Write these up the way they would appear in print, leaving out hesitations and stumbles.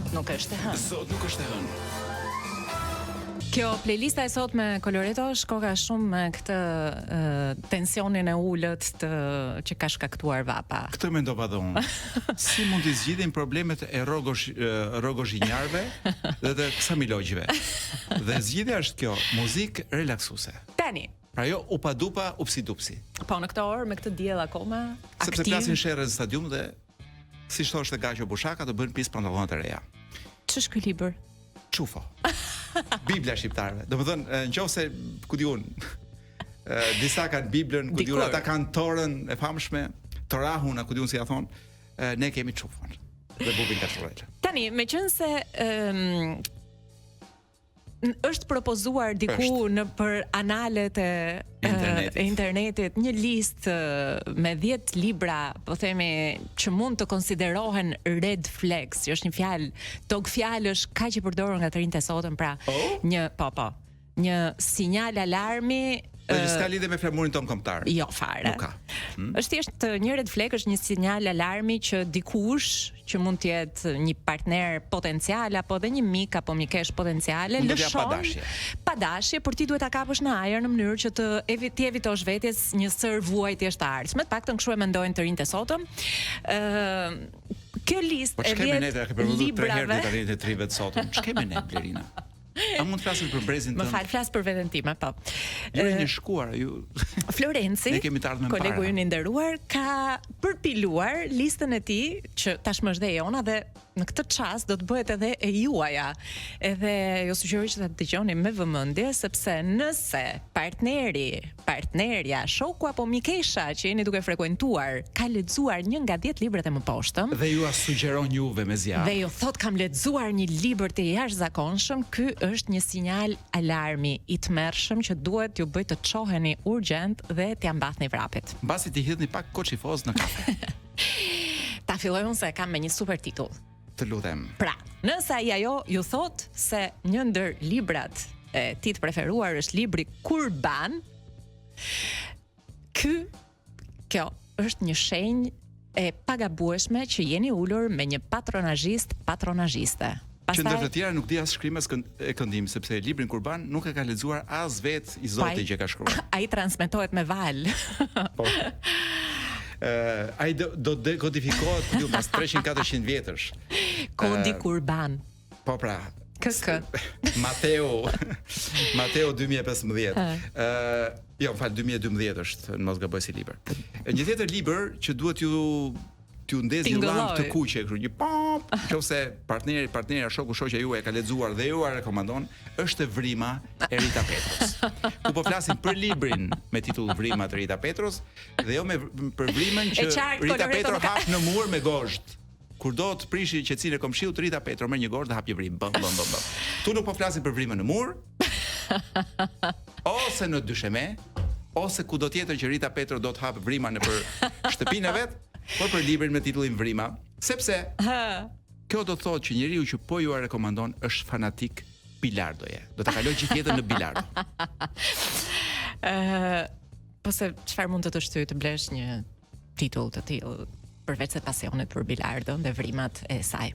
Sot nuk është e hënë. Sot nuk është e hënë. Kjo playlista e sot me Coloretto shkoka shumë me këtë tensionin e ulët që ka shkaktuar vapa. Këtë mendova dhe unë. Si mund të zgjidhin problemet e rrogozhinjarëve dhe të kësamilogjve. Dhe zgjidhja është kjo, muzikë relaksuese. Tani. Pra jo upa dupa, upsi dupsi. Po në këtë orë me këtë diell akoma aktiv. Sepse plasin sherrën në stadium dhe si thoshte Gaço Bushaka do bën pis pantallonat e reja. Ç'është ky libër? Çufo. Bibla shqiptarëve. Domethënë, nëse ku di unë, disa kanë Biblën, ku di unë, ata kanë Torën e famshme, Torahun, ku di unë si ja thon, ne kemi çufon. Dhe bubin Kaçurrel. Tani, meqense është propozuar diku në për analet e internetit një listë me 10 libra, po themi, që mund të konsiderohen red flags, që është një fjalë, tog fjalësh kaq e përdorur nga të rinjtë e sotëm, pra një sinjal alarmi. Dhe s'ka lidhje me flamurin ton kombëtar. Jo fare. Nuk ka. Është thjesht një red flag, është një sinjal alarmi që dikush që mund të jetë një partner potencial apo edhe një mik apo mikesh potenciale lëshon pa dashje, por ti duhet ta kapësh në ajër në mënyrë që të evitosh vetes një sër vuajtjesh të ardhshme. Të paktën kështu e mendojnë të rinjtë e sotëm. Kjo listë e 10 librave të rinjtë e trive të sotëm. Ç'kemi ne, Blerina? A mund të flasim për brezin tënd? Më fal, flas për veten time, po. Ju jeni shkuar, ju. Florenci, kolegu ynë i nderuar, ka përpiluar listën e tij që tashmë është dhe jona dhe në këtë çast do të bëhet edhe e juaja. Edhe ju sugjeroj që ta dëgjoni me vëmendje sepse nëse partnerja, shoku apo mikesha që jeni duke frekuentuar ka lexuar një nga 10 librat e mëposhtëm dhe ju sugjeron juve me zjarr. Dhe ju thot kam lexuar një libër të jashtëzakonshëm, ky është një sinjal alarmi i tmerrshëm që duhet ju bëj të çoheni urgjent dhe t'ia mbathni vrapit. Mbasi t'i hidhni pak koçifoz në kafe. Ta filloj unë se kam me një super titull. Të lutem. Pra, nëse ajo ju thot se një ndër librat e tij të preferuar është libri Kurban, kjo është një shenjë e pagabueshme që jeni ulur me një patronazhiste. Që ndër të tjera nuk di as shkrimes e këndim, sepse librin Kurban nuk e ka lexuar as vet i Zotit që ka shkruar. Ai transmetohet me val. Po. Ai do dekodifikohet ku pas 300-400 vjetësh. Kodi Kurban. Po pra. Mateo 2015. Jo, fal 2012 është, në mos gaboj si libër. Një tjetër libër që duhet t'ju ndez një llamp të kuqe kështu, një pop, nëse partneri, shoku, shoqja juaj e ka lexuar dhe ju a rekomandon, është Vrima e Rita Petros. Ku po flasim për librin me titull Vrima të Rita Petros dhe jo për Vrimën që Rita Petro hap në mur me gozht. Kur do të prishi qetësinë e komshiut, Rita Petro merr një gozht dhe hap një vrim. Bëm. Tu nuk po flasim për Vrimën në mur, ose në dysheme, ose kudo tjetër që Rita Petro do të hap Vrima nëpër shtëpinë e vet, por për librin me titullin Vrima, sepse kjo do të thotë që njeriu që po ju a rekomandon është fanatik bilardoje. Do ta kaloj gjithë jetën në bilardo. Po se çfarë mund të shtyjë të blesh një titull të tillë përveç se pasionit për bilardon dhe vrimat e saj.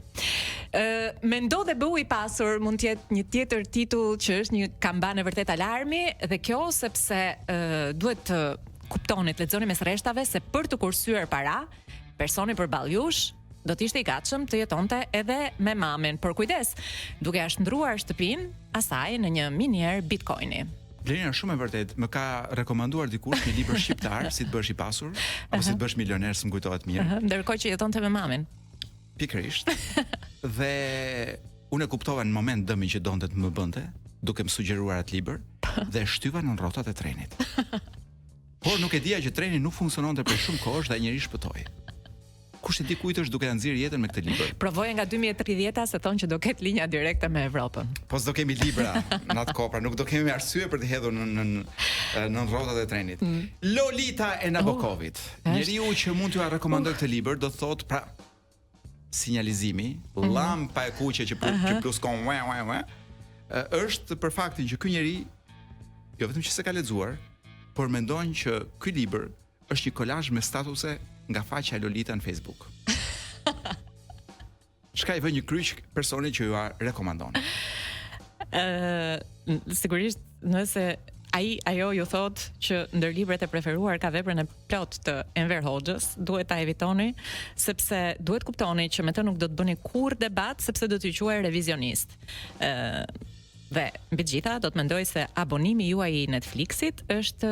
Mendo dhe bëu i pasur mund të jetë një tjetër titull që është një kambanë vërtet alarmi dhe kjo sepse duhet të kuptoni, të lexoni mes rreshtave se për të kursyer para, personi përballë jush do të ishte i gatshëm të jetonte edhe me mamin. Por kujdes, duke ja shndruar shtëpinë asaj në një minier bitcoini. Blerina, shumë e vërtet, më ka rekomanduar dikush një libër shqiptar, si të bësh i pasur, apo si të bësh milioner, s'm kujtohet mirë. Ndërkohë që jetonte me mamin. Pikërisht. Dhe unë e kuptova në moment dëmin që donte të më bënte, duke më sugjeruar atë libër, dhe shtyva në rrotat e trenit. Por nuk e dija që treni nuk funksiononte për shumë kohësh dhe ai njëri shpëtoi. Kush e di kujt është duke ta nxjerrë jetën me këtë libër. Provoje nga 2030-a se thonë që do ketë linja direkte me Evropën. Po s'do kemi libra në atë kohë, pra nuk do kemi arsye për të hedhur në rrotat e trenit. Lolita e Nabokovit. Njeriu që mund t'ju rekomandoj këtë libër do thotë, pra, sinjalizimi, llampa e kuqe që pluskon është për faktin që ky njeri jo vetëm që s'e ka lexuar, por mendon që ky libër është një kolazh me statuse nga faqja e Lolita në Facebook. Çka i vë një kryq personi që ju rekomandon? Sigurisht, nëse ajo ju thot që ndër librat e preferuar ka veprën e plot të Enver Hoxhës, duhet ta evitoni, sepse duhet kuptoni që me të nuk do të bëni kurrë debat, sepse do t'ju quaj revizionist. Dhe mbi të gjitha do të mendoj se abonimi juaj i Netflixit është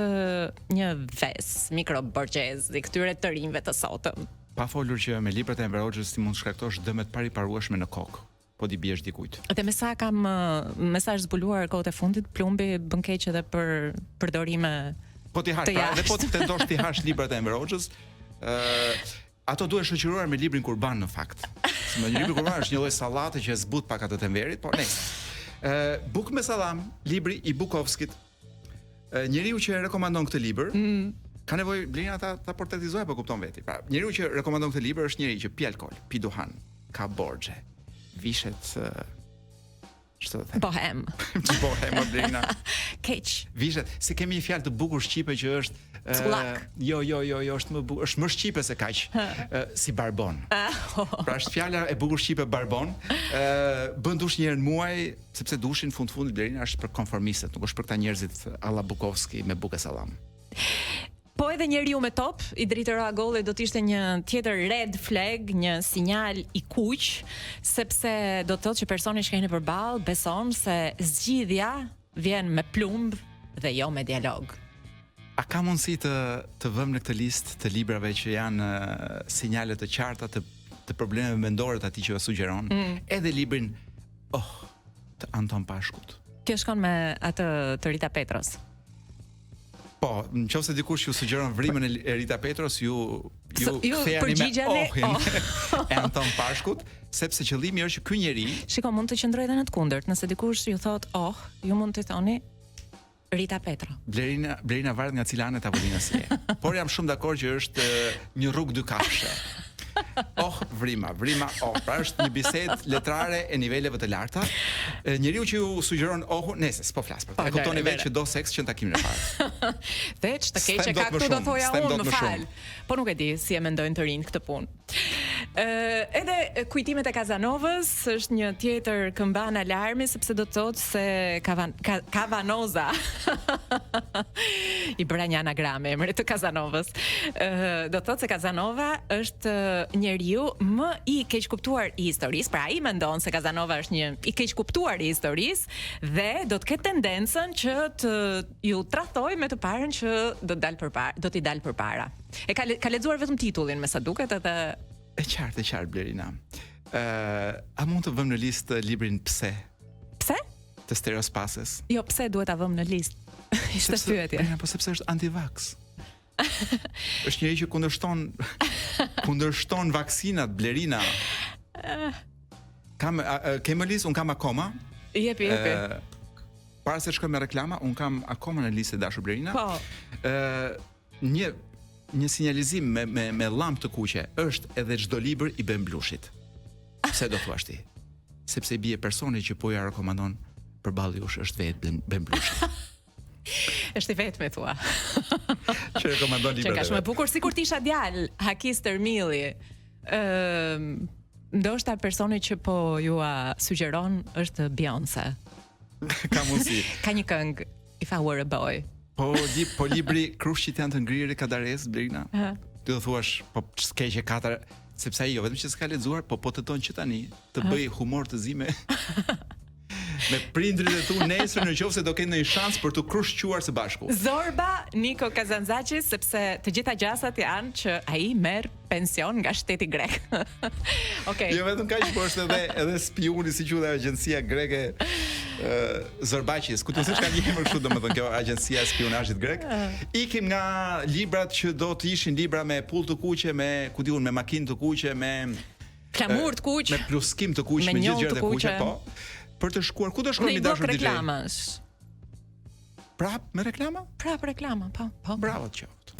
një ves mikroborgjez i këtyre të rinjve të sotëm. Pa folur që me librat e Enver Hoxhës ti mund të shkaktosh dëmet pariparueshme në kokë. Po di biesh dikujt. Dhe me sa kam mesazh zbuluar kohët e fundit, plumbi bën keq edhe për përdorime. Po ti hash, pra, dhe po të tentosh ti hash librat e Enver Hoxhës, ato duhet shoqëruar me librin Kurban në fakt. Se me librin Kurban është një lloj sallate që e zbut pak atë të Enverit, po nëse. Buk me sallam, libri i Bukovskit. Njeriu që rekomandon këtë libër, ka nevojë Blerina ta portretizojë apo kupton veti. Pra, njeriu që rekomandon këtë libër është njeriu që pi alkol, pi duhan, ka borxhe. Vishet ç'të them. Bohem. Bohem Blerina. Keq. Vishet, si kemi një fjalë të bukur shqipe që është jo, është më shqipe se kaq. Si barbon. Pra është fjala e bukur shqipe barbon. Bën dush një herë në muaj, sepse dushin fund Blerina është për konformistët, nuk është për këta njerëzit alla Bukovski me bukë sallam. Po edhe njeriu me top, i dritëra golli do të ishte një tjetër red flag, një sinjal i kuq, sepse do të thotë që personi që keni përballë beson se zgjidhja vjen me plumb dhe jo me dialog. A ka mundësi të vëmë në këtë listë të librave që janë sinjale të qarta të problemeve mendore të atij që sugjeron, edhe librin të Anton Pashkut. Kjo shkon me atë të Rita Petros. Po, nëse dikush ju sugjeron vrimën e Rita Petros, ju ktheheni me e Anton Pashkut, sepse qëllimi është që ky njeri, shiko, mund të qëndrojë edhe në të kundërt. Nëse dikush ju thot, ju mund të thoni Rita Petro. Blerina varet nga cila anë e tavolinës je. Por jam shumë dakord që është një rrugë dy kafshë. Vrima, pra është një bisedë letrare e niveleve të larta. Njeriu që ju sugjeron nëse s'po flas për të. E kuptoni vetë që do seks që në takimin e parë. Veç të keqe ka këtu do thoja unë, më fal. Po nuk e di si e mendojnë të rinj këtë punë. Edhe kujtimet e Kazanovës është një tjetër këmbën alarmi, sepse do të thotë se Kavanoza i bëra një anagram emrit të Kazanovës. Do të thotë se Kazanova është njeriu më i keq kuptuar i historisë, pra ai mendon se Kazanova është një i keq kuptuar i historisë dhe do të ketë tendencën që të ju tradhtojë me të parën që do t'i dalë përpara. Ka lexuar vetëm titullin me sa duket edhe e qartë Blerina. A mund të vëmë në listë librin Pse? Pse? Të Stereospases. Jo, pse duhet ta vëmë në listë? Ishte pyetje. Po sepse është anti-vax. Është njëri që kundërshton vaksinat, Blerina. Kemë listë, un kam akoma. Jepi. Para se shkojmë me reklama, un kam akoma në listë dashur Blerina. Po. Një sinjalizim me llampë të kuqe është edhe çdo libër i Ben Blushit. Pse do thuash ti? Sepse i bie personi që po ja rekomandon përballë jush është vetë Ben Blushi. Është i vetmi thua. Që rekomandon libra. Që ka shumë e bukur sikur të isha djalë, Hakis Termilli. Ndoshta personi që po ju sugjeron është Beyoncé. Ka mundsi. Ka një këngë If I Were a Boy. Po libri Krushqit janë të ngrirë Kadares, Blerina. Ti do thuash, po s'keqe katër, sepse ai jo vetëm që s'ka lexuar, po të tonë që tani të bëj humor të zi me prindrit e tu nesër nëse do kenë një shans për të krushquar së bashku. Zorba Niko Kazanzaçi, sepse të gjitha gjasat janë që ai merr pension nga shteti grek. Okej. Jo vetëm kaq, por është edhe spioni si quhet agjencia greke Zorbaçis. Ku të thosh ka një emër kështu domethënë kjo agjencia e spionazhit grek. Ikim nga librat që do të ishin libra me pull të kuqe, me me makinë të kuqe, me klamur të kuq, me pluskim të kuq, me gjithë gjërat e kuqe, po. Për të shkuar, ku do shkojmë dashur DJ? Prap me reklama? Prap reklama, po. Bravo qoftë.